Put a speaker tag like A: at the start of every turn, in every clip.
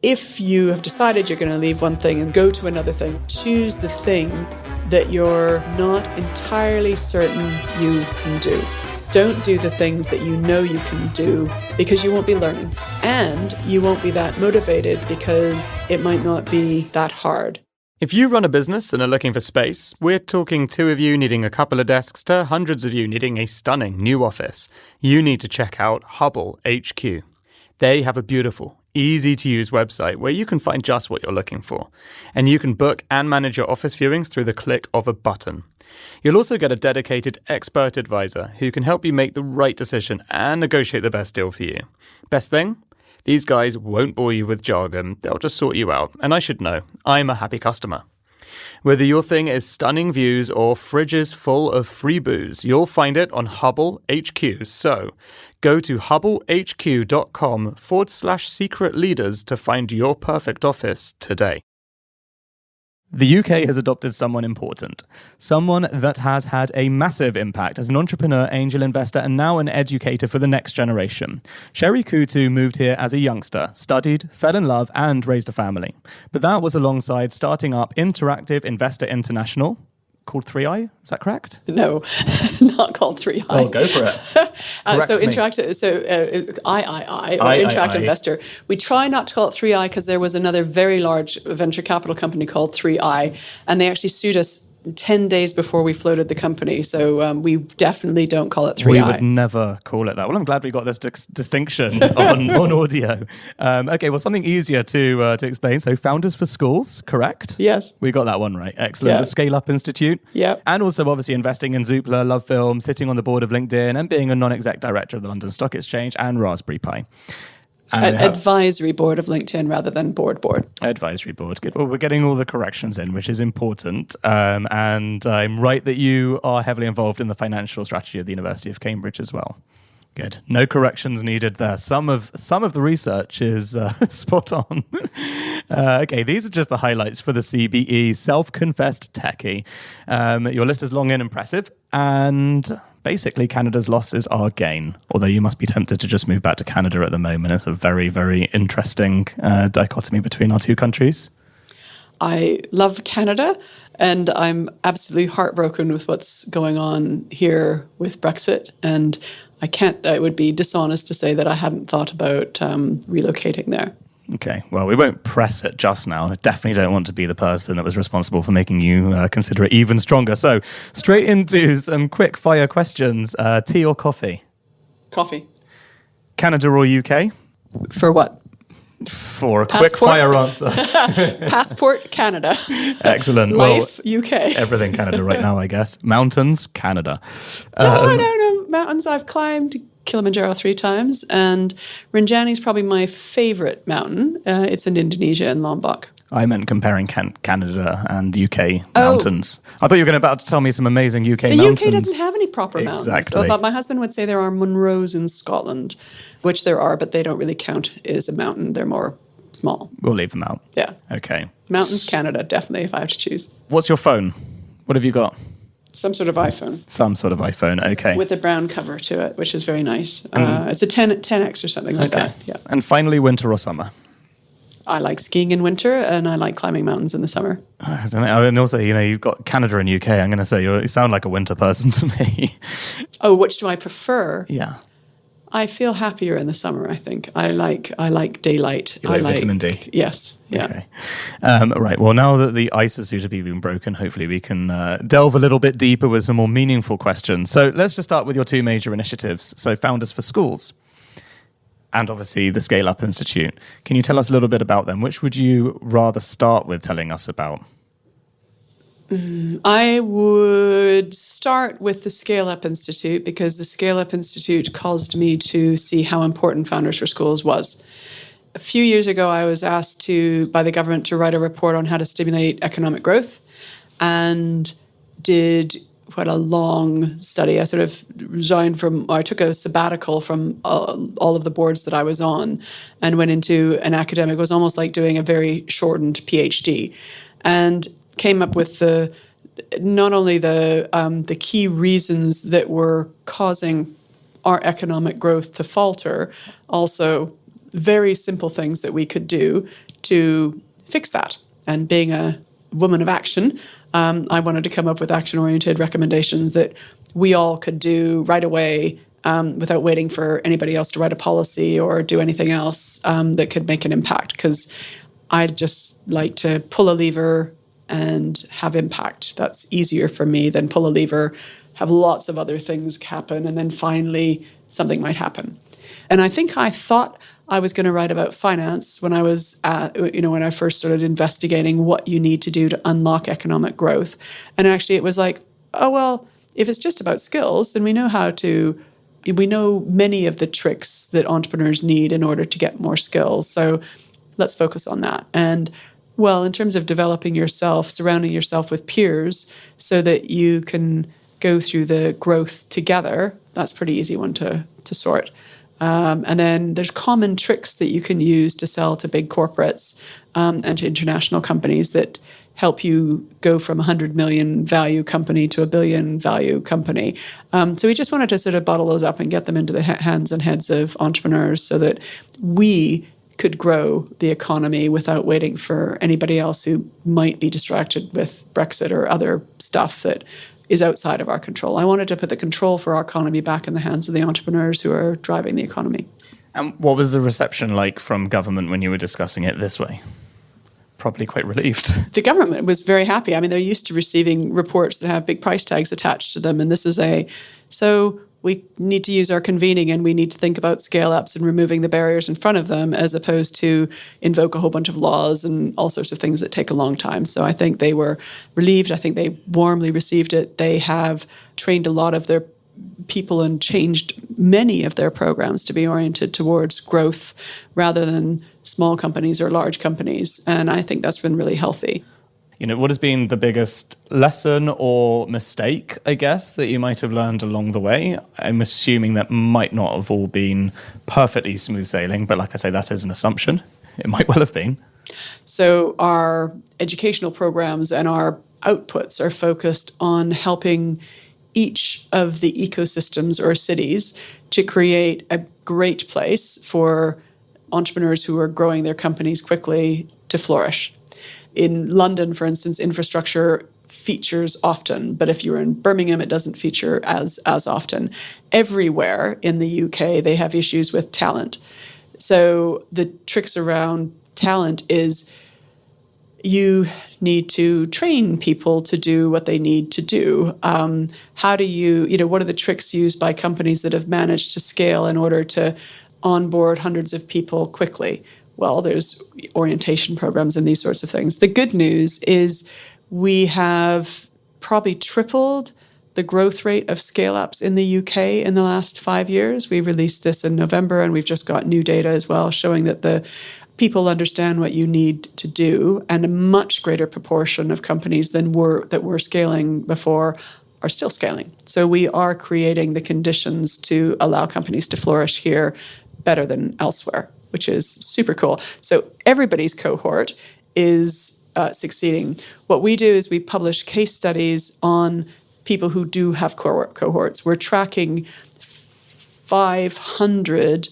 A: If you have decided you're going to leave one thing and go to another thing, choose the thing that you're not entirely certain you can do. Don't do the things that you know you can do because you won't be learning. And you won't be that motivated because it might not be that hard.
B: If you run a business and are looking for space, we're talking 2 of you needing a couple of desks to hundreds of you needing a stunning new office. You need to check out Hubble HQ. They have a beautiful, easy-to-use website where you can find just what you're looking for. And you can book and manage your office viewings through the click of a button. You'll also get a dedicated expert advisor who can help you make the right decision and negotiate the best deal for you. Best thing? These guys won't bore you with jargon. They'll just sort you out. And I should know, I'm a happy customer. Whether your thing is stunning views or fridges full of free booze, you'll find it on Hubble HQ. So go to hubblehq.com/secret leaders to find your perfect office today. The UK has adopted someone important, someone that has had a massive impact as an entrepreneur, angel investor, and now an educator for the next generation. Sherry Coutu moved here as a youngster, studied, fell in love, and raised a family. But that was alongside starting up Interactive Investor International, called 3i, is that correct?
A: No, not called 3i.
B: Oh, go for it.
A: Interactive Investor. We try not to call it 3i because there was another very large venture capital company called 3i, and they actually sued us 10 days before we floated the company. So we definitely don't call it 3i.
B: We would never call it that. Well, I'm glad we got this distinction on audio. Okay, well, something easier to explain. So Founders4Schools, correct?
A: Yes.
B: We got that one right. Excellent.
A: Yeah.
B: The Scale Up Institute.
A: Yeah.
B: And also obviously investing in Zoopla, Love Film, sitting on the board of LinkedIn, and being a non-exec director of the London Stock Exchange and Raspberry Pi.
A: Advisory board of LinkedIn rather than board.
B: Advisory board. Good. Well, we're getting all the corrections in, which is important. And I'm right that you are heavily involved in the financial strategy of the University of Cambridge as well. Good. No corrections needed there. Some of the research is spot on. Okay, these are just the highlights for the CBE, self-confessed techie. Your list is long and impressive, and basically Canada's loss is our gain, although you must be tempted to just move back to Canada at the moment. It's a very, very interesting dichotomy between our two countries.
A: I love Canada, and I'm absolutely heartbroken with what's going on here with Brexit, and it would be dishonest to say that I hadn't thought about relocating there.
B: Okay, well, we won't press it just now. I definitely don't want to be the person that was responsible for making you consider it even stronger. So, straight into some quick fire questions. Tea or coffee?
A: Coffee.
B: Canada or UK?
A: For what?
B: For a quick fire answer.
A: Passport, Canada.
B: Excellent.
A: Life, UK.
B: Everything Canada right now, I guess. Mountains, Canada.
A: No. Mountains I've climbed. Kilimanjaro 3 times, and Rinjani is probably my favorite mountain. It's in Indonesia in Lombok.
B: I meant comparing Canada and UK mountains. I thought you were about to tell me some amazing UK mountains.
A: The UK doesn't have any proper mountains.
B: Exactly.
A: But my husband would say there are Munros in Scotland, which there are, but they don't really count as a mountain. They're more small.
B: We'll leave them out.
A: Yeah.
B: Okay.
A: Mountains, Canada, definitely, if I have to choose.
B: What's your phone? What have you got?
A: Some sort of iPhone.
B: Some sort of iPhone, okay.
A: With a brown cover to it, which is very nice. It's a 10X or something like that. Yeah.
B: And finally, winter or summer?
A: I like skiing in winter, and I like climbing mountains in the summer.
B: I don't know. And also, you've got Canada and UK. I'm going to say you sound like a winter person to me.
A: Oh, which do I prefer?
B: Yeah.
A: I feel happier in the summer, I think. I like daylight.
B: You like vitamin D?
A: Yes. Yeah.
B: Okay. Right. Well, now that the ice has suitably been broken, hopefully we can delve a little bit deeper with some more meaningful questions. So let's just start with your 2 major initiatives. So Founders4Schools and obviously the Scale Up Institute. Can you tell us a little bit about them? Which would you rather start with telling us about?
A: I would start with the Scale Up Institute because the Scale Up Institute caused me to see how important Founders4Schools was. A few years ago, I was asked by the government to write a report on how to stimulate economic growth, and did quite a long study. I sort of I took a sabbatical from all of the boards that I was on and went into an academic. It was almost like doing a very shortened PhD, and came up with not only the key reasons that were causing our economic growth to falter, also very simple things that we could do to fix that. And being a woman of action, I wanted to come up with action-oriented recommendations that we all could do right away without waiting for anybody else to write a policy or do anything else that could make an impact. Because I'd just like to pull a lever and have impact. That's easier for me than pull a lever, have lots of other things happen, and then finally something might happen. And I think I thought I was going to write about finance when I was, when I first started investigating what you need to do to unlock economic growth. And actually it was like, oh, well, if it's just about skills, then we know many of the tricks that entrepreneurs need in order to get more skills. So let's focus on that. And well, in terms of developing yourself, surrounding yourself with peers so that you can go through the growth together, that's a pretty easy one to sort. And then there's common tricks that you can use to sell to big corporates and to international companies that help you go from a 100 million value company to a billion value company. So we just wanted to sort of bottle those up and get them into the hands and heads of entrepreneurs so that we could grow the economy without waiting for anybody else who might be distracted with Brexit or other stuff that is outside of our control. I wanted to put the control for our economy back in the hands of the entrepreneurs who are driving the economy.
B: And what was the reception like from government when you were discussing it this way? Probably quite relieved.
A: The government was very happy. I mean, they're used to receiving reports that have big price tags attached to them. And this is so we need to use our convening and we need to think about scale-ups and removing the barriers in front of them as opposed to invoke a whole bunch of laws and all sorts of things that take a long time. So I think they were relieved. I think they warmly received it. They have trained a lot of their people and changed many of their programs to be oriented towards growth rather than small companies or large companies. And I think that's been really healthy.
B: What has been the biggest lesson or mistake, I guess, that you might have learned along the way? I'm assuming that might not have all been perfectly smooth sailing, but like I say, that is an assumption. It might well have been.
A: So our educational programs and our outputs are focused on helping each of the ecosystems or cities to create a great place for entrepreneurs who are growing their companies quickly to flourish. In London, for instance, infrastructure features often, but if you're in Birmingham, it doesn't feature as often. Everywhere in the UK, they have issues with talent. So the tricks around talent is you need to train people to do what they need to do. How do what are the tricks used by companies that have managed to scale in order to onboard hundreds of people quickly? Well, there's orientation programs and these sorts of things. The good news is we have probably tripled the growth rate of scale-ups in the UK in the last 5 years. We released this in November, and we've just got new data as well showing that the people understand what you need to do, and a much greater proportion of companies that were scaling before are still scaling. So we are creating the conditions to allow companies to flourish here better than elsewhere, which is super cool. So everybody's cohort is succeeding. What we do is we publish case studies on people who do have cohorts. We're tracking 500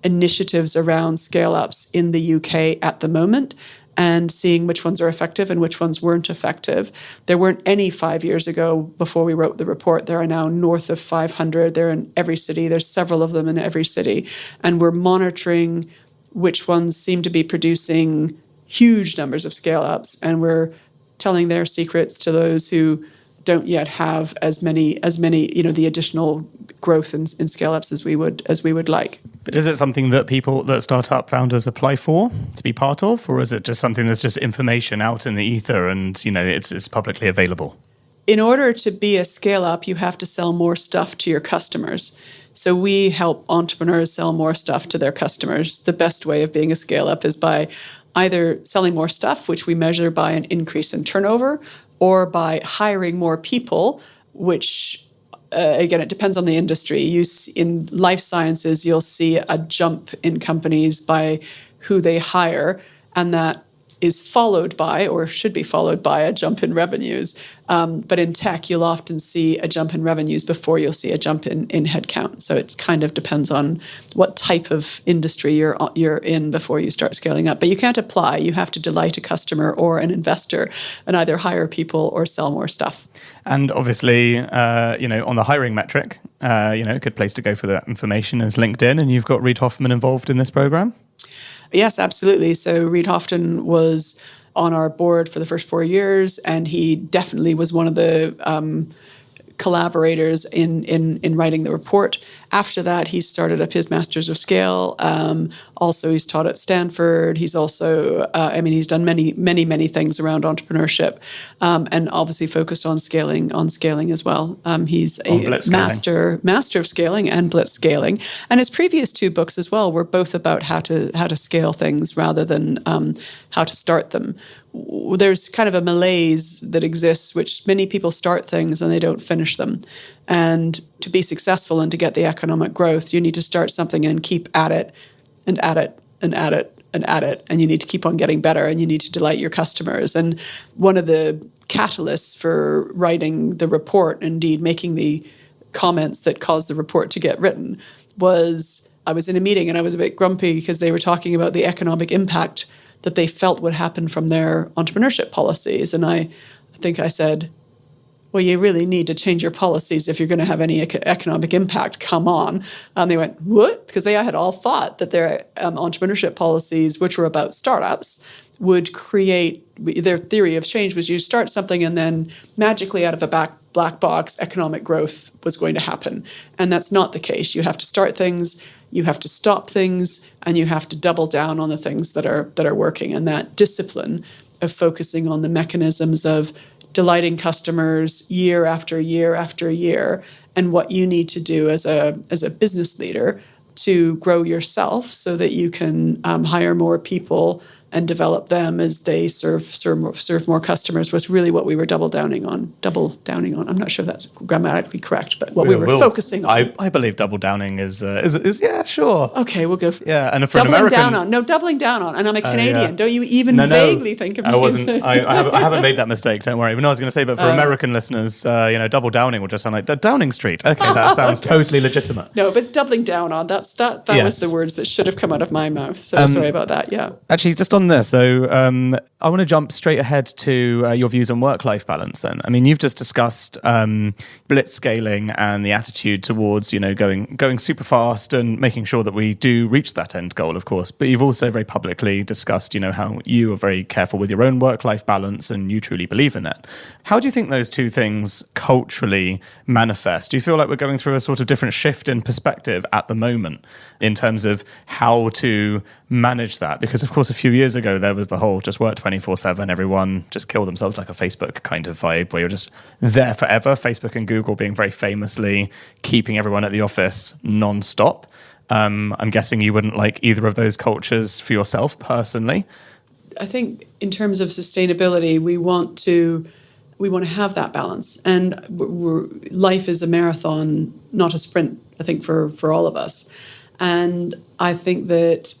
A: initiatives around scale-ups in the UK at the moment and seeing which ones are effective and which ones weren't effective. There weren't any 5 years ago before we wrote the report. There are now north of 500. They're in every city. There's several of them in every city. And we're monitoring which ones seem to be producing huge numbers of scale-ups, and we're telling their secrets to those who don't yet have as many, the additional growth in scale-ups as we would like.
B: But is it something that startup founders apply for to be part of, or is it just something that's just information out in the ether and it's publicly available?
A: In order to be a scale-up, you have to sell more stuff to your customers. So we help entrepreneurs sell more stuff to their customers. The best way of being a scale-up is by either selling more stuff, which we measure by an increase in turnover, or by hiring more people, which, again, it depends on the industry. In life sciences, you'll see a jump in companies by who they hire, and that is followed by, or should be followed by, a jump in revenues. But in tech, you'll often see a jump in revenues before you'll see a jump in headcount. So it kind of depends on what type of industry you're in before you start scaling up. But you can't apply. You have to delight a customer or an investor and either hire people or sell more stuff.
B: And obviously, on the hiring metric, a good place to go for that information is LinkedIn. And you've got Reid Hoffman involved in this program.
A: Yes, absolutely. So Reid Hoffman was on our board for the first 4 years, and he definitely was one of the collaborators in writing the report. After that, he started up his Masters of Scale. Also, he's taught at Stanford. He's also, he's done many things around entrepreneurship, and obviously focused on scaling as well. He's a master of scaling and blitz scaling. And his previous 2 books as well were both about how to scale things rather than how to start them. There's kind of a malaise that exists, which many people start things and they don't finish them. And to be successful and to get the economic growth, you need to start something and keep at it and at it and at it and at it. And you need to keep on getting better, and you need to delight your customers. And one of the catalysts for writing the report, indeed making the comments that caused the report to get written, was I was in a meeting and I was a bit grumpy because they were talking about the economic impact that they felt would happen from their entrepreneurship policies. And I think I said, well, you really need to change your policies if you're going to have any economic impact. Come on. And they went, what? Because they had all thought that their entrepreneurship policies, which were about startups, would create, their theory of change was you start something and then magically out of a black box, economic growth was going to happen. And that's not the case. You have to start things, you have to stop things, and you have to double down on the things that are working. And that discipline of focusing on the mechanisms of delighting customers year after year after year, and what you need to do as a business leader to grow yourself so that you can hire more people and develop them as they serve more customers was really what we were double downing on. I'm not sure if that's grammatically correct, but what we were focusing on.
B: I believe double downing is yeah, sure.
A: Okay, we'll go for
B: and for
A: doubling
B: American,
A: doubling down on. And I'm a Canadian.
B: Yeah.
A: Don't you even vaguely think of me?
B: I wasn't. I haven't made that mistake. Don't worry. But no, I was going to say, but for American listeners, double downing will just sound like Downing Street. Okay, that sounds totally legitimate.
A: No, but it's doubling down on. That was the words that should have come out of my mouth. So sorry about that. Yeah.
B: Actually, just on this, so I want to jump straight ahead to your views on work-life balance then. I mean, you've just discussed blitz scaling and the attitude towards, going super fast and making sure that we do reach that end goal, of course. But you've also very publicly discussed, how you are very careful with your own work-life balance and you truly believe in it. How do you think those two things culturally manifest? Do you feel like we're going through a sort of different shift in perspective at the moment in terms of how to manage that? Because, of course, a few years ago, there was the whole just work 24/7, everyone just kill themselves, like a Facebook kind of vibe where you're just there forever. Facebook and Google being very famously keeping everyone at the office non-stop. I'm guessing you wouldn't like either of those cultures for yourself personally.
A: I think in terms of sustainability, we want to have that balance. And life is a marathon, not a sprint, I think, for all of us. And I think that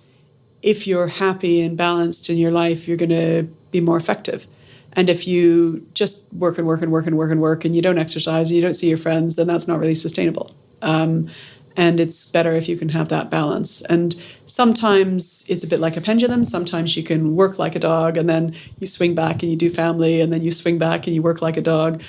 A: if you're happy and balanced in your life, you're going to be more effective. And if you just work and you don't exercise and you don't see your friends, then that's not really sustainable. And it's better if you can have that balance. And sometimes it's a bit like a pendulum. Sometimes you can work like a dog and then you swing back and you do family and then you swing back and you work like a dog.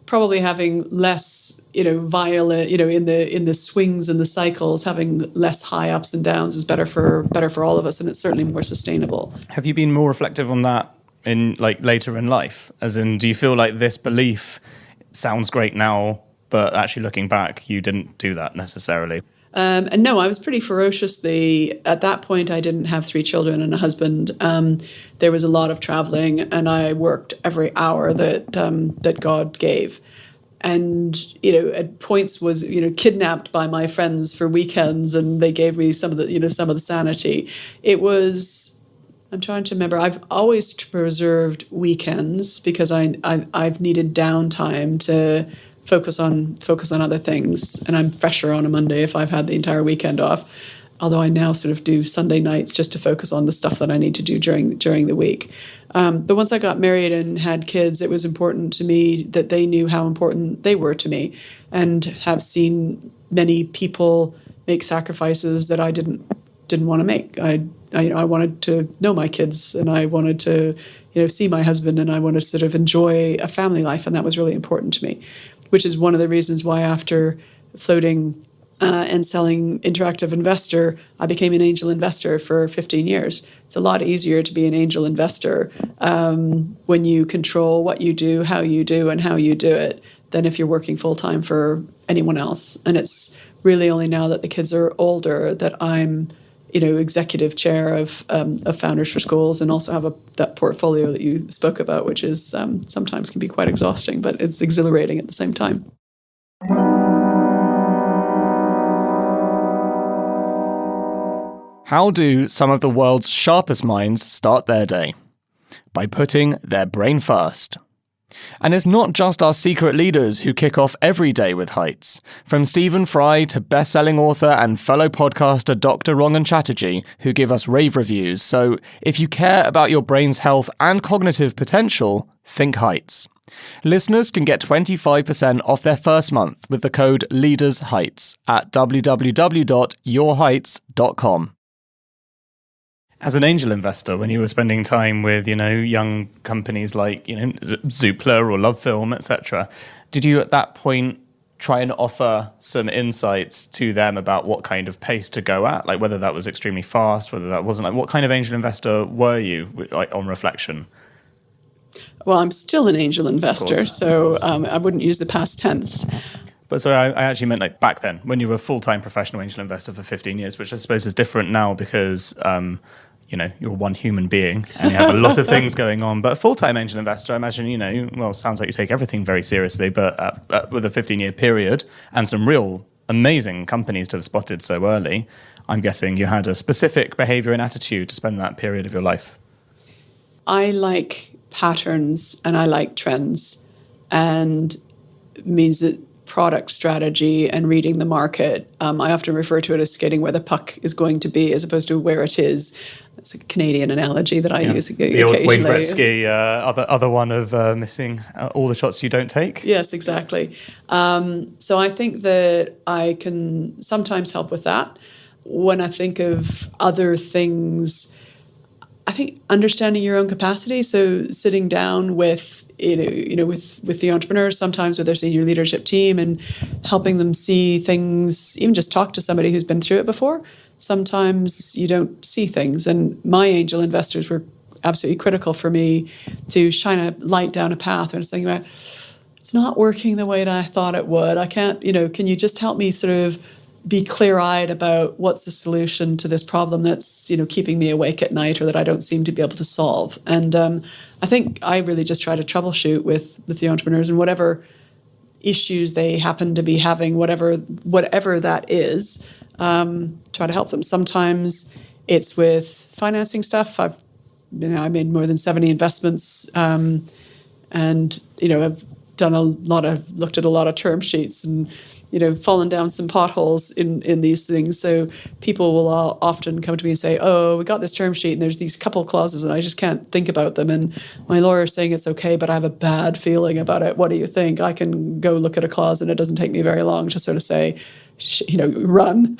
A: Probably having less, violent, in the swings and the cycles, having less high ups and downs is better for all of us, and it's certainly more sustainable.
B: Have you been more reflective on that in later in life? As in, do you feel like this belief sounds great now, but actually looking back, you didn't do that necessarily?
A: And no, I was pretty ferociously, at that point, I didn't have 3 children and a husband. There was a lot of traveling and I worked every hour that God gave. And, at points was, kidnapped by my friends for weekends and they gave me some of the sanity. It was, I'm trying to remember, I've always preserved weekends because I've needed downtime to focus on other things, and I'm fresher on a Monday if I've had the entire weekend off. although I now sort of do Sunday nights just to focus on the stuff that I need to do during the week. But once I got married and had kids, it was important to me that they knew how important they were to me, and have seen many people make sacrifices that I didn't want to make. I wanted to know my kids, and I wanted to see my husband, and I wanted to sort of enjoy a family life, and that was really important to me, which is one of the reasons why after floating and selling Interactive Investor, I became an angel investor for 15 years. It's a lot easier to be an angel investor when you control what you do, how you do, and how you do it, than if you're working full-time for anyone else. And it's really only now that the kids are older that I'm executive chair of Founders4Schools, and also have that portfolio that you spoke about, which is sometimes can be quite exhausting, but it's exhilarating at the same time.
B: How do some of the world's sharpest minds start their day? By putting their brain first. And it's not just our secret leaders who kick off every day with heights. From Stephen Fry to best-selling author and fellow podcaster Dr. Rangan Chatterjee, who give us rave reviews. So if you care about your brain's health and cognitive potential, think heights. Listeners can get 25% off their first month with the code LEADERSHEIGHTS at www.yourheights.com. As an angel investor, when you were spending time with, young companies like, Zoopla or Love Film, etc., did you at that point try and offer some insights to them about what kind of pace to go at? Like whether that was extremely fast, whether that wasn't, like what kind of angel investor were you, like on reflection?
A: Well, I'm still an angel investor, so I wouldn't use the past tense.
B: But sorry, I actually meant like back then, when you were a full-time professional angel investor for 15 years, which I suppose is different now because, you're one human being and you have a lot of things going on. But a full-time angel investor, I imagine, sounds like you take everything very seriously, but with a 15-year period and some real amazing companies to have spotted so early, I'm guessing you had a specific behavior and attitude to spend that period of your life.
A: I like patterns and I like trends, and it means that product strategy and reading the market. I often refer to it as skating where the puck is going to be as opposed to where it is. That's a Canadian analogy that I use occasionally.
B: The old Wayne Gretzky, other one of missing all the shots you don't take.
A: Yes, exactly. So I think that I can sometimes help with that. When I think of other things, I think understanding your own capacity. So sitting down with with the entrepreneurs, sometimes with their senior leadership team, and helping them see things, even just talk to somebody who's been through it before. Sometimes you don't see things. And my angel investors were absolutely critical for me to shine a light down a path. And I was thinking about, it's not working the way that I thought it would. I can't, can you just help me sort of be clear-eyed about what's the solution to this problem that's, keeping me awake at night, or that I don't seem to be able to solve. And I think I really just try to troubleshoot with the entrepreneurs, and whatever issues they happen to be having, whatever that is, try to help them. Sometimes it's with financing stuff. I made more than 70 investments, and I've looked at a lot of term sheets, and fallen down some potholes in these things. So people will often come to me and say, oh, we got this term sheet and there's these couple clauses and I just can't think about them. And my lawyer's saying it's okay, but I have a bad feeling about it. What do you think? I can go look at a clause and it doesn't take me very long to sort of say, run,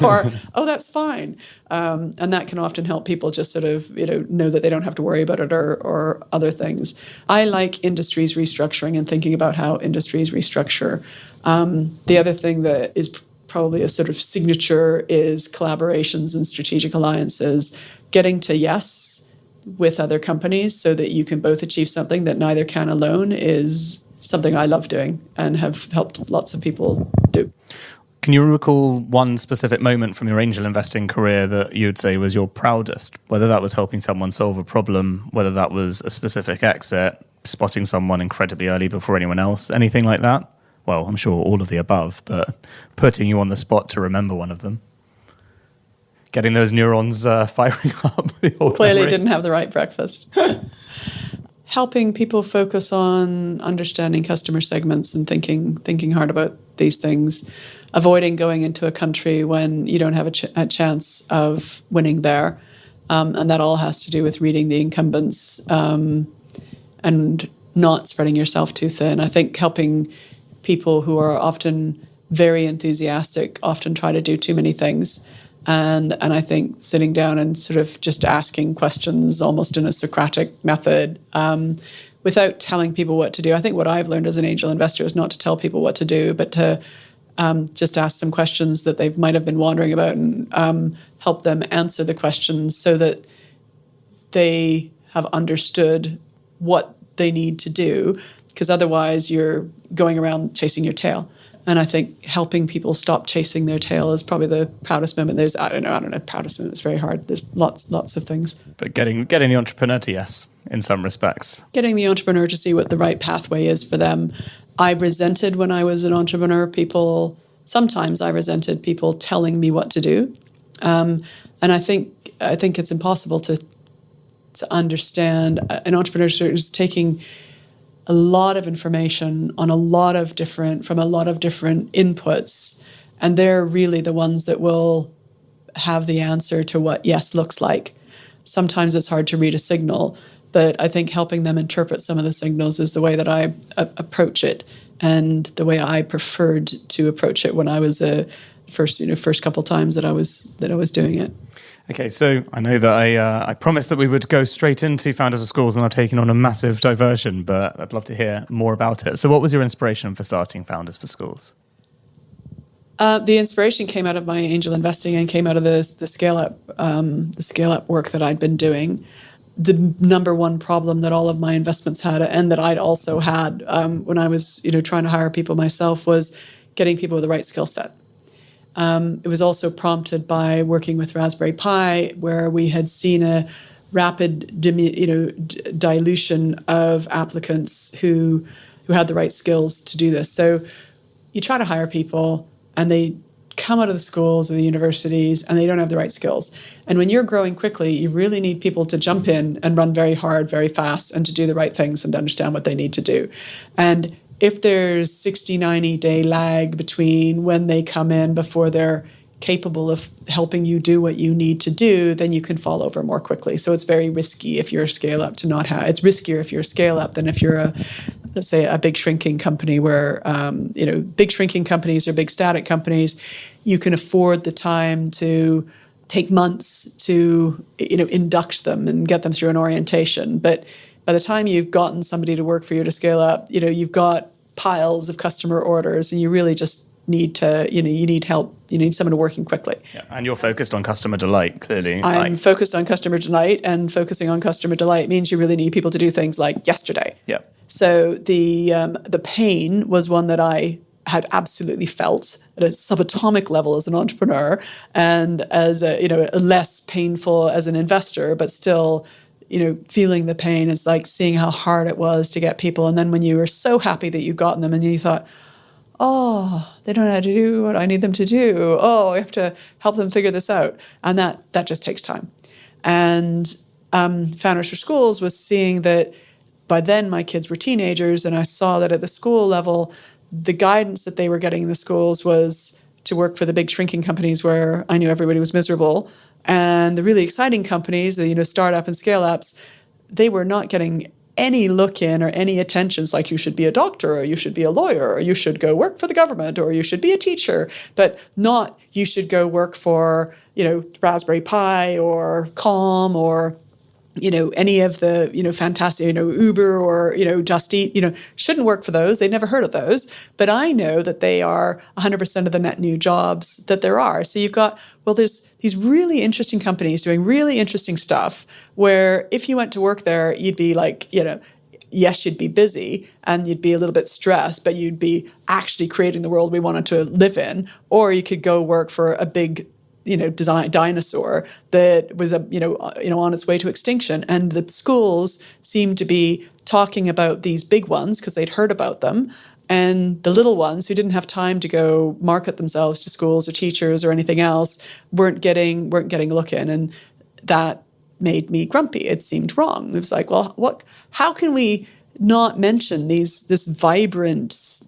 A: or, oh, that's fine. And that can often help people just sort of, know that they don't have to worry about it, or other things. I like industries restructuring and thinking about how industries restructure. The other thing that is probably a sort of signature is collaborations and strategic alliances, getting to yes with other companies so that you can both achieve something that neither can alone is something I love doing and have helped lots of people do.
B: Can you recall one specific moment from your angel investing career that you'd say was your proudest? Whether that was helping someone solve a problem, whether that was a specific exit, spotting someone incredibly early before anyone else, anything like that? Well, I'm sure all of the above, but putting you on the spot to remember one of them. Getting those neurons firing up.
A: Clearly didn't have the right breakfast. Helping people focus on understanding customer segments and thinking hard about these things. avoiding going into a country when you don't have a chance of winning there. And that all has to do with reading the incumbents and not spreading yourself too thin. I think helping people who are often very enthusiastic often try to do too many things. And I think sitting down and sort of just asking questions almost in a Socratic method without telling people what to do. I think what I've learned as an angel investor is not to tell people what to do, but to just ask some questions that they might have been wondering about and help them answer the questions so that they have understood what they need to do, because otherwise you're going around chasing your tail. And I think helping people stop chasing their tail is probably the proudest moment. There's, I don't know, proudest moment is very hard. There's lots of things.
B: But getting the entrepreneur to yes, in some respects.
A: Getting the entrepreneur to see what the right pathway is for them. I resented when I was an entrepreneur, sometimes I resented people telling me what to do. And I think it's impossible to understand. An entrepreneur is taking a lot of information from a lot of different inputs, and they're really the ones that will have the answer to what yes looks like. Sometimes it's hard to read a signal, but I think helping them interpret some of the signals is the way that I approach it, and the way I preferred to approach it when I was first couple times that I was doing it.
B: Okay, so I know that I promised that we would go straight into Founders4Schools, and I've taken on a massive diversion, but I'd love to hear more about it. So what was your inspiration for starting Founders4Schools?
A: The inspiration came out of my angel investing and came out of the scale up work that I'd been doing. The number one problem that all of my investments had, and that I'd also had when I was trying to hire people myself, was getting people with the right skill set. It was also prompted by working with Raspberry Pi, where we had seen a rapid dilution of applicants who had the right skills to do this. So you try to hire people, and they come out of the schools or the universities, and they don't have the right skills. And when you're growing quickly, you really need people to jump in and run very hard, very fast, and to do the right things and to understand what they need to do. And if there's 60, 90-day lag between when they come in before they're capable of helping you do what you need to do, then you can fall over more quickly. So it's very risky if you're a scale-up to not have. It's riskier if you're a scale-up than if you're let's say, a big shrinking company where, big shrinking companies or big static companies, you can afford the time to take months to, induct them and get them through an orientation. But by the time you've gotten somebody to work for you to scale up, you've got piles of customer orders, and you really just need to, you need help. You need someone working quickly.
B: Yeah, and you're focused on customer delight, clearly.
A: I'm focused on customer delight, and focusing on customer delight means you really need people to do things like yesterday.
B: Yeah.
A: So the pain was one that I had absolutely felt at a subatomic level as an entrepreneur, and as a less painful as an investor, but still, feeling the pain. It's like seeing how hard it was to get people. And then when you were so happy that you got them, and you thought, oh, they don't know how to do what I need them to do. Oh, I have to help them figure this out. And that just takes time. And Founders4Schools was seeing that by then my kids were teenagers, and I saw that at the school level, the guidance that they were getting in the schools was to work for the big shrinking companies where I knew everybody was miserable. And the really exciting companies, the startup and scale-ups, they were not getting any look in or any attention. It's like, you should be a doctor, or you should be a lawyer, or you should go work for the government, or you should be a teacher, but not you should go work for, Raspberry Pi or Calm or, any of the, fantastic, Uber or, Just Eat, shouldn't work for those. They'd never heard of those. But I know that they are 100% of the net new jobs that there are. So you've got, there's these really interesting companies doing really interesting stuff where if you went to work there, you'd be like, yes, you'd be busy and you'd be a little bit stressed, but you'd be actually creating the world we wanted to live in. Or you could go work for a big dinosaur that was on its way to extinction, and the schools seemed to be talking about these big ones because they'd heard about them, and the little ones who didn't have time to go market themselves to schools or teachers or anything else weren't getting a look in, and that made me grumpy. It seemed wrong. It was like, well, how can we not mention this vibrant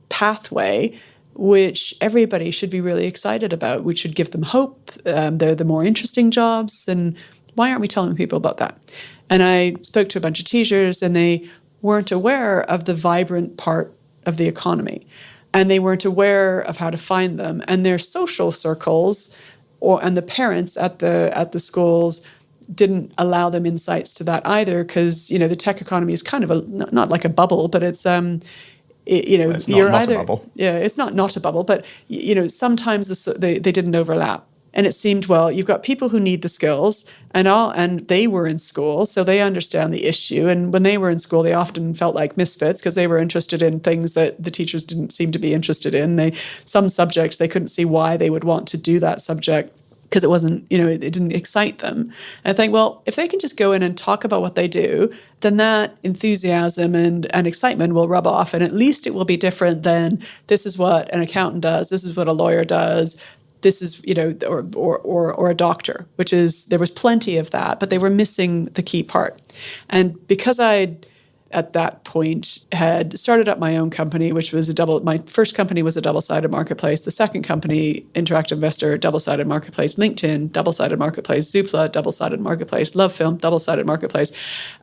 A: pathway which everybody should be really excited about. We should give them hope. They're the more interesting jobs. And why aren't we telling people about that? And I spoke to a bunch of teachers, and they weren't aware of the vibrant part of the economy. And they weren't aware of how to find them. And their social circles and the parents at the schools didn't allow them insights to that either, because, the tech economy is kind of not like a bubble, but it's
B: It's
A: you're
B: not
A: either
B: a bubble.
A: Yeah, it's not a bubble, but sometimes they didn't overlap. And it seemed, well, you've got people who need the skills, and they were in school, so they understand the issue. And when they were in school, they often felt like misfits because they were interested in things that the teachers didn't seem to be interested in. Some subjects, they couldn't see why they would want to do that subject because it wasn't, it didn't excite them. And I think, well, if they can just go in and talk about what they do, then that enthusiasm and excitement will rub off, and at least it will be different than this is what an accountant does, this is what a lawyer does, this is, or a doctor, which is, there was plenty of that, but they were missing the key part. And because I'd, at that point, had started up my own company, which was my first company was a double-sided marketplace. The second company, Interactive Investor, double-sided marketplace. LinkedIn, double-sided marketplace. Zoopla, double-sided marketplace. Love Film, double-sided marketplace.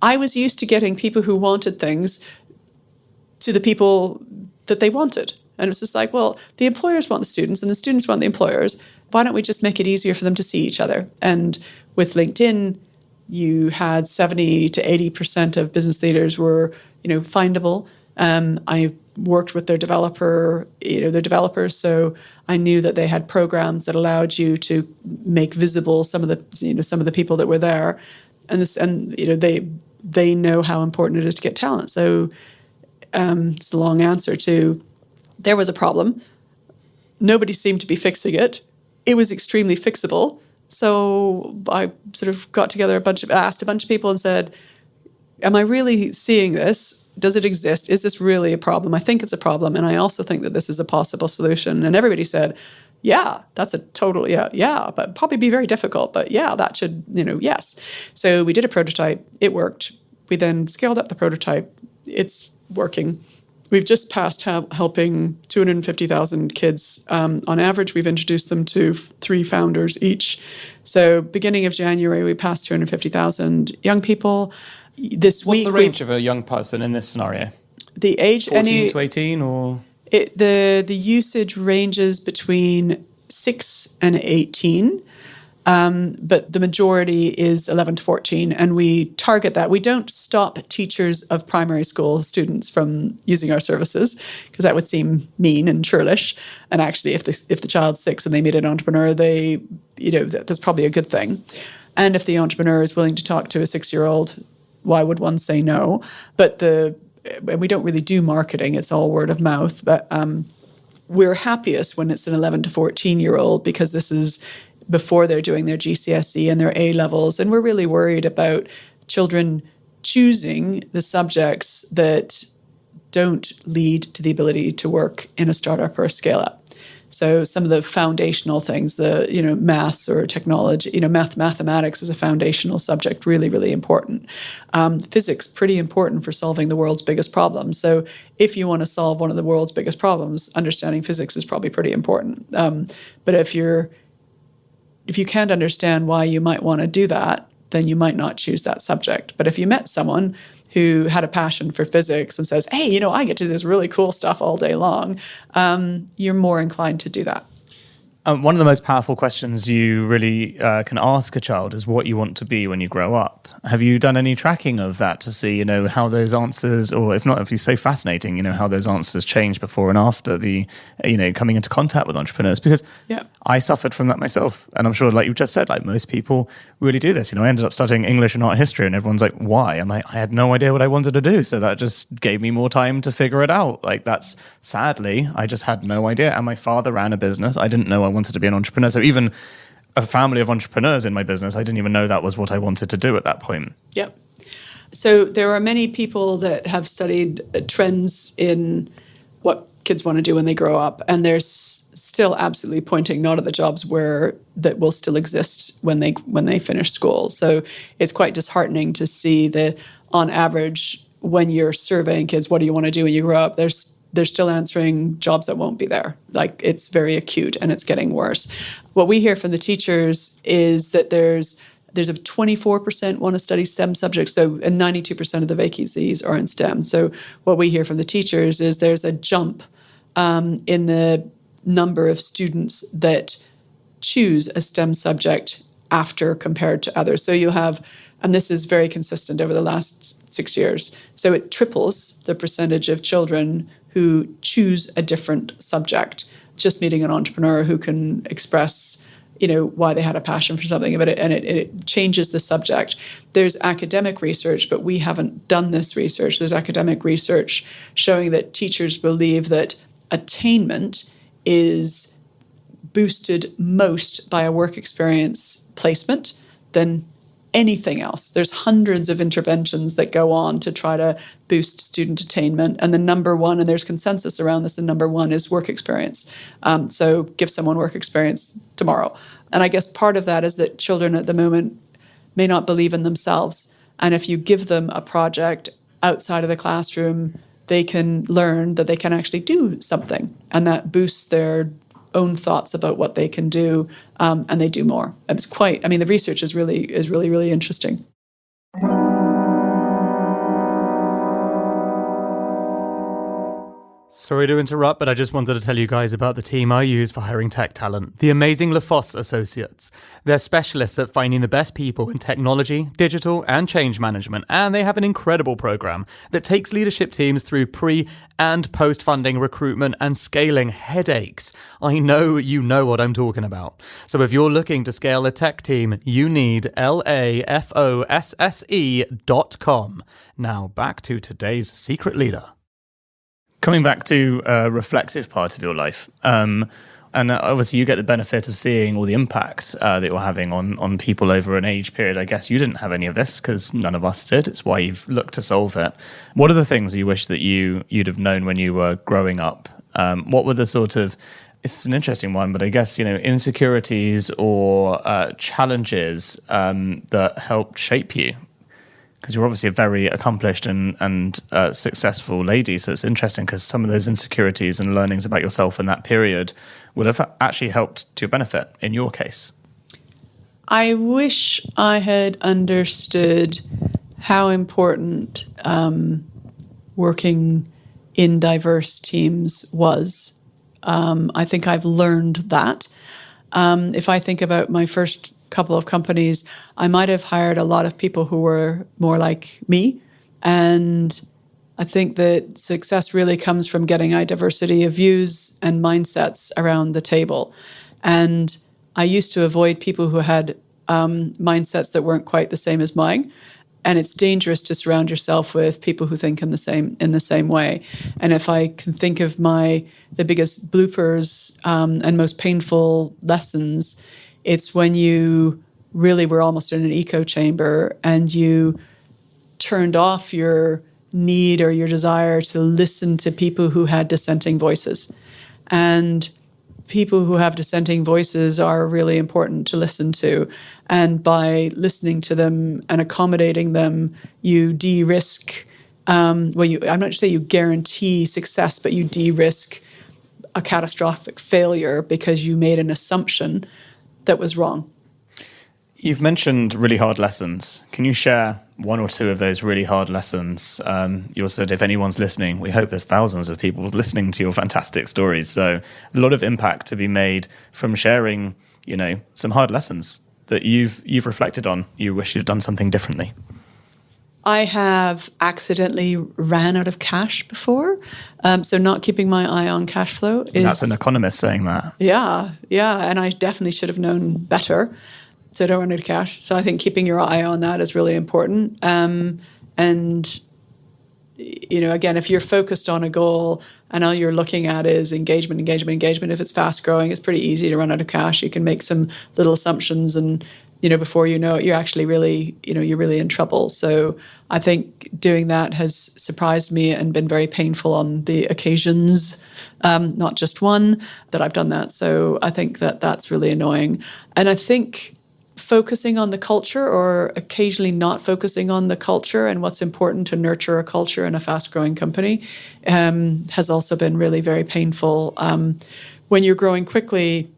A: I was used to getting people who wanted things to the people that they wanted. And it was just like, well, the employers want the students and the students want the employers. Why don't we just make it easier for them to see each other? And with LinkedIn, you had 70 to 80% of business leaders were, findable. I worked with their developers, so I knew that they had programs that allowed you to make visible some of the people that were there, and they know how important it is to get talent. So it's a long answer to, there was a problem. Nobody seemed to be fixing it. It was extremely fixable. So I sort of got together asked a bunch of people and said, am I really seeing this? Does it exist? Is this really a problem? I think it's a problem. And I also think that this is a possible solution. And everybody said, yeah, that's a total, yeah, but probably be very difficult. But yeah, that should, yes. So we did a prototype. It worked. We then scaled up the prototype. It's working. We've just passed helping 250,000 kids. On average, we've introduced them to 3 founders each. So beginning of January, we passed 250,000 young people. This
B: What's
A: week,
B: the range of a young person in this scenario?
A: The age,
B: 14 to 18 or?
A: The usage ranges between 6 and 18. But the majority is 11 to 14, and we target that. We don't stop teachers of primary school students from using our services, because that would seem mean and churlish. And actually, if the child's 6 and they meet an entrepreneur, that's probably a good thing. And if the entrepreneur is willing to talk to a 6-year-old, why would one say no? But we don't really do marketing; it's all word of mouth. But we're happiest when it's an 11 to 14-year-old, because this is before they're doing their GCSE and their A levels. And we're really worried about children choosing the subjects that don't lead to the ability to work in a startup or a scale-up. So some of the foundational things, maths or technology, mathematics is a foundational subject, really, really important. Physics, pretty important for solving the world's biggest problems. So if you want to solve one of the world's biggest problems, understanding physics is probably pretty important. But if you can't understand why you might want to do that, then you might not choose that subject. But if you met someone who had a passion for physics and says, hey, I get to do this really cool stuff all day long, you're more inclined to do that.
B: One of the most powerful questions you really can ask a child is what you want to be when you grow up. Have you done any tracking of that to see, how those answers, or if not, if you say fascinating, how those answers change before and after the, coming into contact with entrepreneurs? Because I suffered from that myself. And I'm sure, like you've just said, like most people really do this. I ended up studying English and art history, and everyone's like, why? I'm like, I had no idea what I wanted to do. So that just gave me more time to figure it out. Like sadly, I just had no idea. And my father ran a business. I didn't know I wanted to be an entrepreneur. So even a family of entrepreneurs in my business, I didn't even know that was what I wanted to do at that point.
A: Yep. So there are many people that have studied trends in what kids want to do when they grow up, and they're still absolutely pointing not at the jobs that will still exist when they finish school. So it's quite disheartening to see that on average, when you're surveying kids, what do you want to do when you grow up? There's they're still answering jobs that won't be there. Like, it's very acute and it's getting worse. What we hear from the teachers is that there's a 24% want to study STEM subjects, and 92% of the vacancies are in STEM. So what we hear from the teachers is there's a jump in the number of students that choose a STEM subject after compared to others. So you have, and this is very consistent over the last 6 years, so it triples the percentage of children who choose a different subject. Just meeting an entrepreneur who can express why they had a passion for something about it, and it changes the subject. There's academic research, but we haven't done this research. There's academic research showing that teachers believe that attainment is boosted most by a work experience placement than anything else. There's hundreds of interventions that go on to try to boost student attainment. And the number one, and there's consensus around this, the number one is work experience. So give someone work experience tomorrow. And I guess part of that is that children at the moment may not believe in themselves. And if you give them a project outside of the classroom, they can learn that they can actually do something. And that boosts their own thoughts about what they can do, and they do more. It's the research is really interesting.
B: Sorry to interrupt, but I just wanted to tell you guys about the team I use for hiring tech talent, the amazing LaFosse Associates. They're specialists at finding the best people in technology, digital, and change management, and they have an incredible program that takes leadership teams through pre- and post-funding recruitment and scaling headaches. I know you know what I'm talking about. So if you're looking to scale a tech team, you need LAFOSSE.com. Now back to today's secret leader.
C: Coming back to a reflective part of your life, and obviously you get the benefit of seeing all the impact that you're having on people over an age period. I guess you didn't have any of this because none of us did. It's why you've looked to solve it. What are the things you wish that you'd have known when you were growing up? What were the sort of, it's an interesting one, but I guess, insecurities or challenges that helped shape you? Because you're obviously a very accomplished and successful lady. So it's interesting because some of those insecurities and learnings about yourself in that period would have actually helped to your benefit in your case.
A: I wish I had understood how important working in diverse teams was. I think I've learned that. If I think about my first couple of companies, I might have hired a lot of people who were more like me. And I think that success really comes from getting a diversity of views and mindsets around the table. And I used to avoid people who had mindsets that weren't quite the same as mine. And it's dangerous to surround yourself with people who think in the same way. And if I can think of the biggest bloopers and most painful lessons, it's when you really were almost in an echo chamber and you turned off your need or your desire to listen to people who had dissenting voices. And people who have dissenting voices are really important to listen to. And by listening to them and accommodating them, you de-risk, I'm not saying you guarantee success, but you de-risk a catastrophic failure because you made an assumption that was wrong.
C: You've mentioned really hard lessons. Can you share one or two of those really hard lessons? You also said if anyone's listening, we hope there's thousands of people listening to your fantastic stories. So a lot of impact to be made from sharing, some hard lessons that you've reflected on. You wish you'd done something differently.
A: I have accidentally ran out of cash before. So not keeping my eye on cash flow is...
C: That's an economist saying that.
A: Yeah. And I definitely should have known better. So don't run out of cash. So I think keeping your eye on that is really important. And, again, if you're focused on a goal and all you're looking at is engagement, if it's fast growing, it's pretty easy to run out of cash. You can make some little assumptions and, before you know it, you're actually really, you're really in trouble. So I think doing that has surprised me and been very painful on the occasions, not just one, that I've done that. So I think that that's really annoying. And I think focusing on the culture or occasionally not focusing on the culture and what's important to nurture a culture in a fast-growing company has also been really very painful. When you're growing quickly,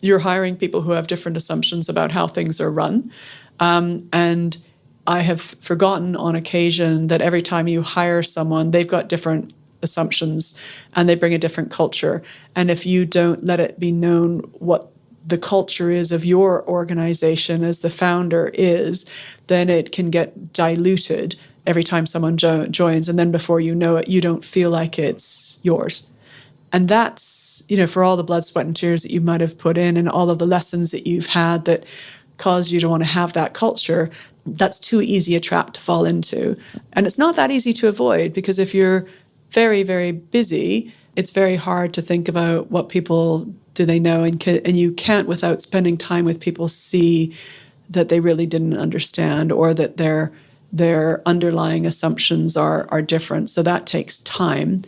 A: you're hiring people who have different assumptions about how things are run. And I have forgotten on occasion that every time you hire someone, they've got different assumptions and they bring a different culture. And if you don't let it be known what the culture is of your organization as the founder is, then it can get diluted every time someone joins. And then before you know it, you don't feel like it's yours. And that's, for all the blood, sweat, and tears that you might have put in and all of the lessons that you've had that caused you to want to have that culture, that's too easy a trap to fall into. And it's not that easy to avoid, because if you're very, very busy, it's very hard to think about what people do they know, and you can't, without spending time with people, see that they really didn't understand or that their underlying assumptions are different. So that takes time,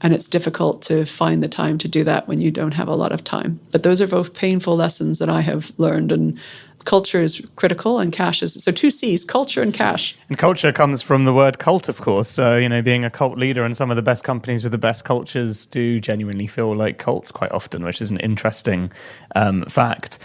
A: and it's difficult to find the time to do that when you don't have a lot of time. But those are both painful lessons that I have learned, and culture is critical and cash is, so 2 C's, culture and cash.
C: And culture comes from the word cult, of course. So, being a cult leader, and some of the best companies with the best cultures do genuinely feel like cults quite often, which is an interesting fact.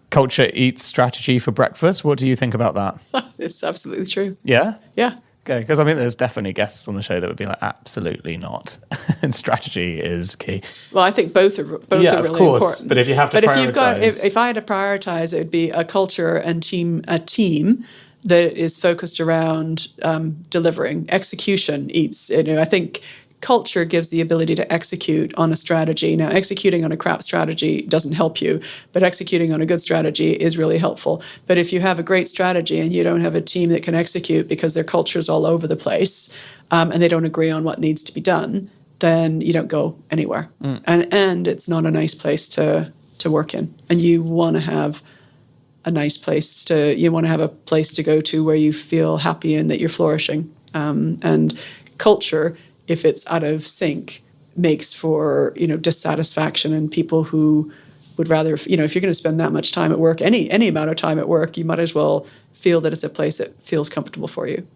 C: Culture eats strategy for breakfast. What do you think about that?
A: It's absolutely true.
C: Yeah?
A: Yeah.
C: Okay, because there's definitely guests on the show that would be like, absolutely not. And strategy is key.
A: Well, I think both are really
C: of course,
A: important.
C: But if you have to prioritize,
A: if I had to prioritize, it would be a culture and a team that is focused around delivering. Execution eats. I think culture gives the ability to execute on a strategy. Now, executing on a crap strategy doesn't help you, but executing on a good strategy is really helpful. But if you have a great strategy and you don't have a team that can execute because their culture's all over the place and they don't agree on what needs to be done, then you don't go anywhere. And it's not a nice place to work in. And you want to have a place to go to where you feel happy and that you're flourishing. And culture, if it's out of sync, makes for, dissatisfaction and people who would rather, if you're going to spend that much time at work, any amount of time at work, you might as well feel that it's a place that feels comfortable for you.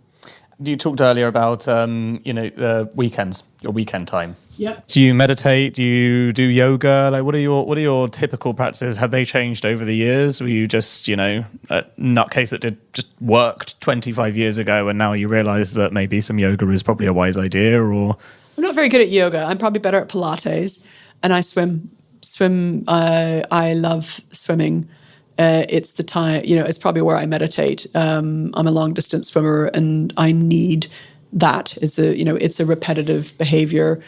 C: You talked earlier about, the weekends, your weekend time.
A: Yeah.
C: Do you meditate? Do you do yoga? Like, what are your typical practices? Have they changed over the years? Were you just, a nutcase that just worked 25 years ago, and now you realise that maybe some yoga is probably a wise idea? Or
A: I'm not very good at yoga. I'm probably better at Pilates, and I swim. I love swimming. It's the time, it's probably where I meditate. I'm a long distance swimmer and I need that. It's a repetitive behavior.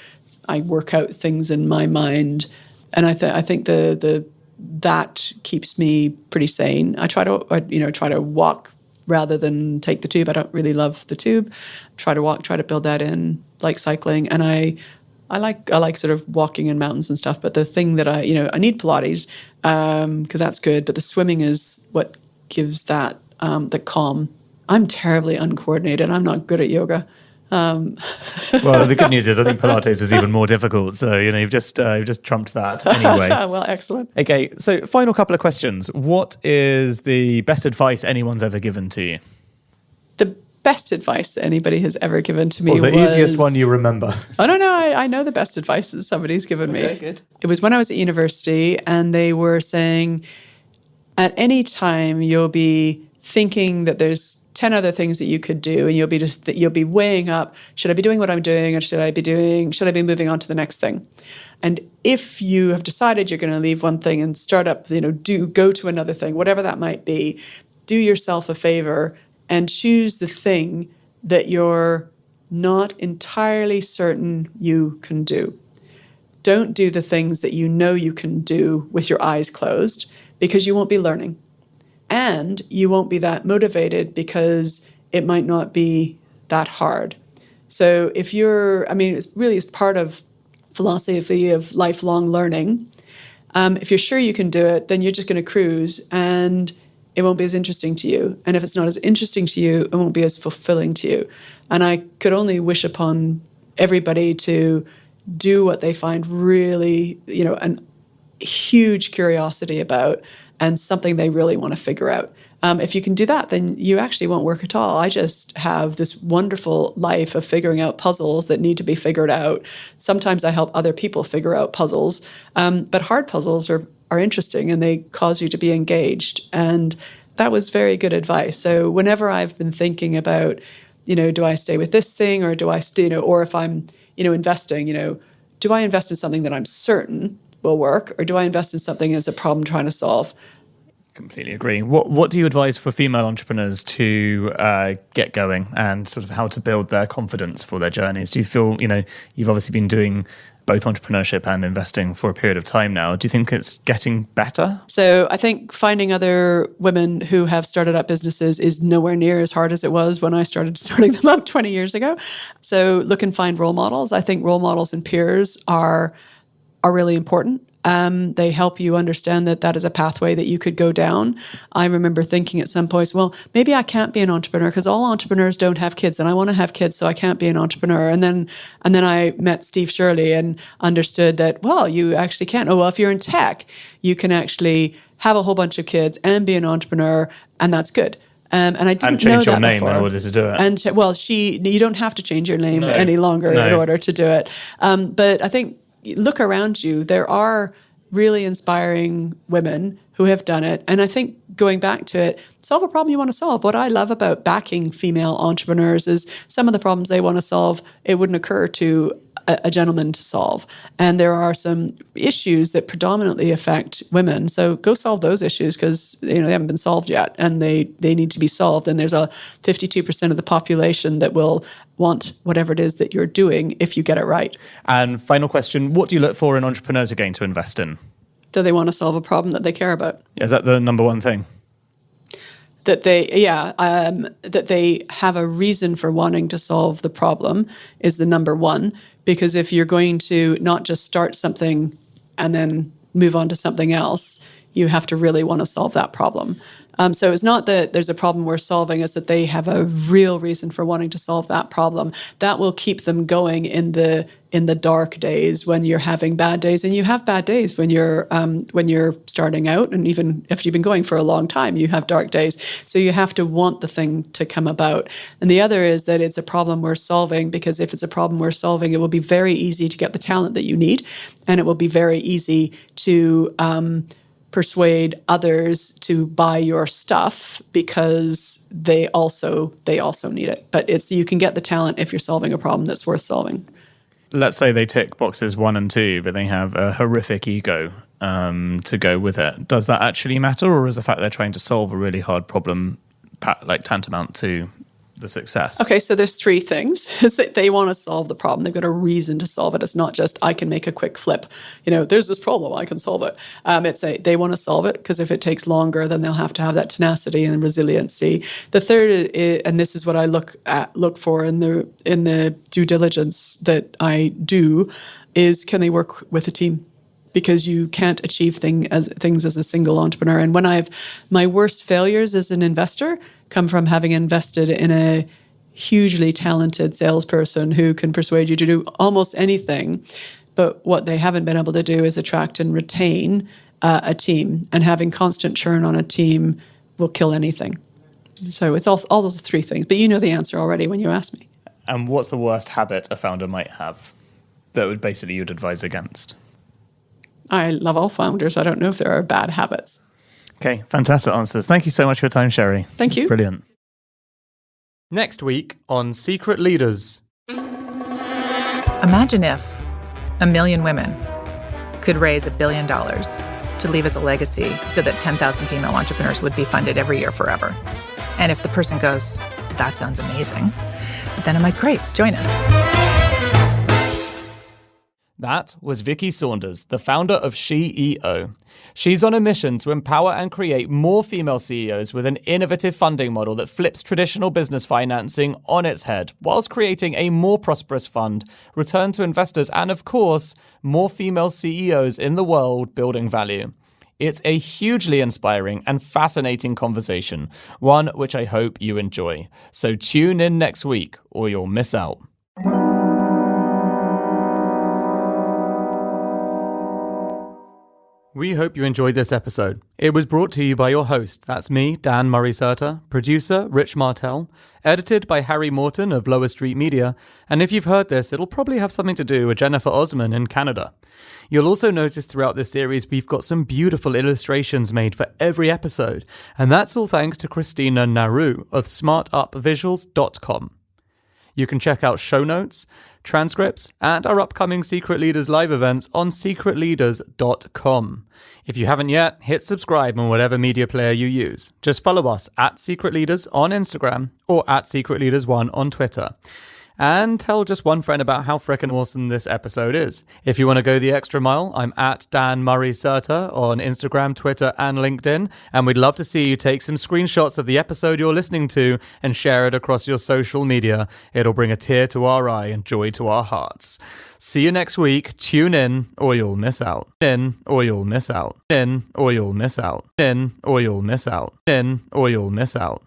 A: I work out things in my mind. And I think that keeps me pretty sane. I try to walk rather than take the tube. I don't really love the tube. Try to walk, try to build that in, like cycling. And I like sort of walking in mountains and stuff, but the thing that I need Pilates because that's good, but the swimming is what gives that the calm. I'm terribly uncoordinated. I'm not good at yoga.
C: Well, the good news is I think Pilates is even more difficult. So, you've just trumped that anyway.
A: Well, excellent.
C: Okay, so final couple of questions. What is the best advice anyone's ever given to you?
A: The best advice that anybody has ever given to me
C: the easiest one you remember.
A: Oh, no, I know the best advice that somebody's given me.
C: Okay, good.
A: It was when I was at university, and they were saying, at any time you'll be thinking that there's 10 other things that you could do, and you'll be weighing up, should I be doing what I'm doing, or should I be moving on to the next thing? And if you have decided you're going to leave one thing and start up, go to another thing, whatever that might be, do yourself a favor and choose the thing that you're not entirely certain you can do. Don't do the things that you know you can do with your eyes closed, because you won't be learning. And you won't be that motivated because it might not be that hard. So it's really is part of philosophy of lifelong learning. If you're sure you can do it, then you're just going to cruise and it won't be as interesting to you. And if it's not as interesting to you, it won't be as fulfilling to you. And I could only wish upon everybody to do what they find really, a huge curiosity about, and something they really want to figure out. If you can do that, then you actually won't work at all. I just have this wonderful life of figuring out puzzles that need to be figured out. Sometimes I help other people figure out puzzles, but hard puzzles are interesting and they cause you to be engaged. And that was very good advice. So whenever I've been thinking about, do I stay with this thing or do I stay, or if I'm, investing, do I invest in something that I'm certain will work or do I invest in something as a problem trying to solve?
C: Completely agree. What do you advise for female entrepreneurs to get going and sort of how to build their confidence for their journeys? Do you feel, you've obviously been doing both entrepreneurship and investing for a period of time now. Do you think it's getting better?
A: So I think finding other women who have started up businesses is nowhere near as hard as it was when I started starting them up 20 years ago. So look and find role models. I think role models and peers are really important. They help you understand that is a pathway that you could go down. I remember thinking at some points, well, maybe I can't be an entrepreneur because all entrepreneurs don't have kids and I want to have kids, so I can't be an entrepreneur. And then I met Steve Shirley and understood that, well, you actually can. Oh, well, if you're in tech, you can actually have a whole bunch of kids and be an entrepreneur, and that's good. And I didn't know
C: change your
A: that
C: name
A: before.
C: in order to do it.
A: And you don't have to change your name any longer in order to do it. But I think look around you. There are really inspiring women who have done it. And I think going back to it, solve a problem you want to solve. What I love about backing female entrepreneurs is some of the problems they want to solve, it wouldn't occur to a gentleman to solve. And there are some issues that predominantly affect women. So go solve those issues because they haven't been solved yet and they need to be solved. And there's a 52% of the population that will want whatever it is that you're doing if you get it right.
C: And final question, what do you look for in entrepreneurs you're going to invest in?
A: That they want to solve a problem that they care about.
C: Is that the number one thing?
A: That they have a reason for wanting to solve the problem is the number one. Because if you're going to not just start something and then move on to something else, you have to really want to solve that problem. So it's not that there's a problem we're solving, it's that they have a real reason for wanting to solve that problem. That will keep them going in the dark days when you're having bad days. And you have bad days when you're starting out, and even if you've been going for a long time, you have dark days. So you have to want the thing to come about. And the other is that it's a problem we're solving, because if it's a problem we're solving, it will be very easy to get the talent that you need, and it will be very easy to persuade others to buy your stuff because they also need it. But you can get the talent if you're solving a problem that's worth solving.
C: Let's say they tick boxes 1 and 2, but they have a horrific ego to go with it. Does that actually matter, or is the fact they're trying to solve a really hard problem tantamount to the success? Okay,
A: so there's 3 things. Is that they want to solve the problem. They've got a reason to solve it. It's not just, I can make a quick flip. There's this problem, I can solve it. They want to solve it because if it takes longer, then they'll have to have that tenacity and resiliency. The third is, and this is what I look for in the due diligence that I do, is can they work with a team? Because you can't achieve things as a single entrepreneur. And when my worst failures as an investor come from having invested in a hugely talented salesperson who can persuade you to do almost anything. But what they haven't been able to do is attract and retain a team. And having constant churn on a team will kill anything. So it's all those 3 things. But you know the answer already when you ask me.
C: And what's the worst habit a founder might have that you'd advise against?
A: I love all founders. I don't know if there are bad habits.
C: Okay, fantastic answers. Thank you so much for your time, Sherry.
A: Thank you.
C: Brilliant.
B: Next week on Secret Leaders.
D: Imagine if 1 million women could raise $1 billion to leave as a legacy so that 10,000 female entrepreneurs would be funded every year forever. And if the person goes, that sounds amazing, then I'm like, great, join us.
B: That was Vicky Saunders, the founder of SheEO. She's on a mission to empower and create more female CEOs with an innovative funding model that flips traditional business financing on its head, whilst creating a more prosperous fund, return to investors, and of course, more female CEOs in the world building value. It's a hugely inspiring and fascinating conversation, one which I hope you enjoy. So tune in next week or you'll miss out. We hope you enjoyed this episode. It was brought to you by your host, that's me, Dan Murray-Serter, producer, Rich Martell, edited by Harry Morton of Lower Street Media, and if you've heard this, it'll probably have something to do with Jennifer Osman in Canada. You'll also notice throughout this series we've got some beautiful illustrations made for every episode, and that's all thanks to Christina Naru of smartupvisuals.com. You can check out show notes, transcripts, and our upcoming Secret Leaders live events on secretleaders.com. If you haven't yet, hit subscribe on whatever media player you use. Just follow us at Secret Leaders on Instagram or at Secret Leaders1 on Twitter. And tell just one friend about how frickin' awesome this episode is. If you want to go the extra mile, I'm at Dan Murray-Serter on Instagram, Twitter, and LinkedIn, and we'd love to see you take some screenshots of the episode you're listening to and share it across your social media. It'll bring a tear to our eye and joy to our hearts. See you next week. Tune in, or you'll miss out. In, or you'll miss out. In, or you'll miss out. In, or you'll miss out. In, or you'll miss out.